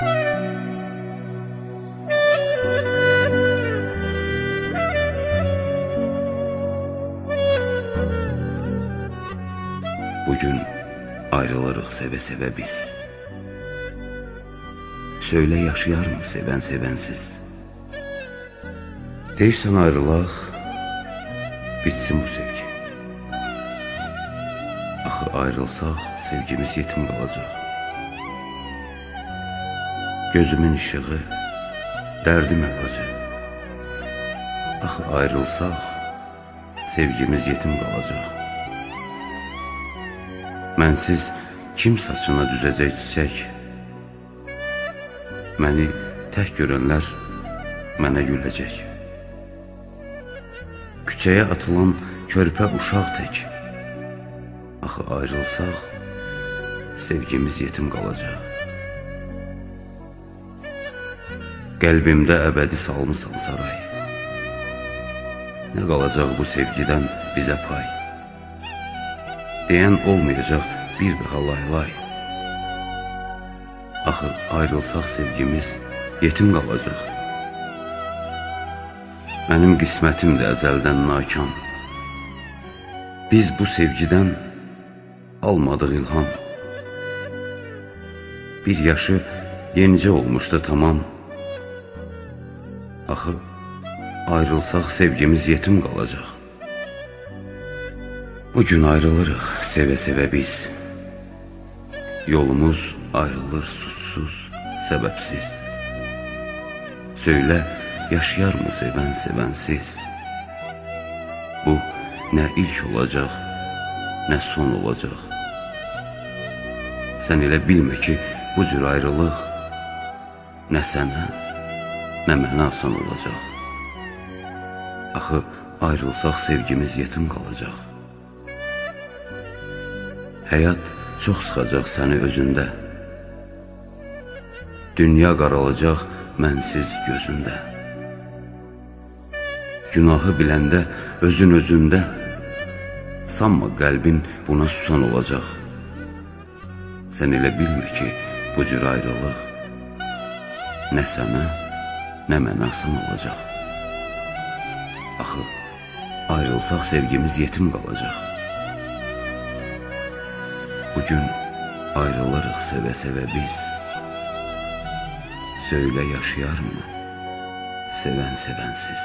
Bugün ayrılırıq sevə-sevə biz. Söylə yaşayar mı sevən sevənsiz? Deyirsən ayrılaq, bitsin bu sevgi. Axı ayrılsaq sevgimiz yetim qalacaq. Gözümün işığı, dərdim əlacı. Axı ayrılsaq sevgimiz yetim qalacaq. Mənsiz kim saçına düzəcək çiçək? Məni tək görənlər mənə güləcək. Küçəyə atılan körpə uşaq tək. Axı ayrılsaq sevgimiz yetim qalacaq. Qəlbimdə əbədi salmısan saray. Nə qalacaq bu sevgidən bizə pay? Deyən olmayacaq bir daha lay-lay. Axı ayrılsaq sevgimiz yetim qalacaq. Mənim qismətim də əzəldən nakam. Biz bu sevgidən almadıq ilham. Bir yaşı yenicə olmuşdu tamam. Axı ayrılsaq sevgimiz yetim qalacaq. Bugün ayrılırıq sevə-sevə biz. Yolumuz ayrılır suçsuz, səbəbsiz. Söylə yaşayar mı sevən sevənsiz? Bu nə ilk olacaq, nə son olacaq. Sən elə bilmə ki, bu cür ayrılıq nə sənə, nə mənə asan olacaq. Axı ayrılsaq sevgimiz yetim qalacaq. Həyat çox sıxacaq səni özündə. Dünya qaralacaq mənsiz gözündə. Günahı biləndə özün özündə. Sanma qəlbin buna susan olacaq. Sən elə bilmə ki, bu cür ayrılıq nə sənə, nə mənə asan olacaq. Axı ayrılsaq sevgimiz yetim qalacaq. Bugün ayrılırıq sevə-sevə biz. Söylə yaşayar mı sevən sevənsiz?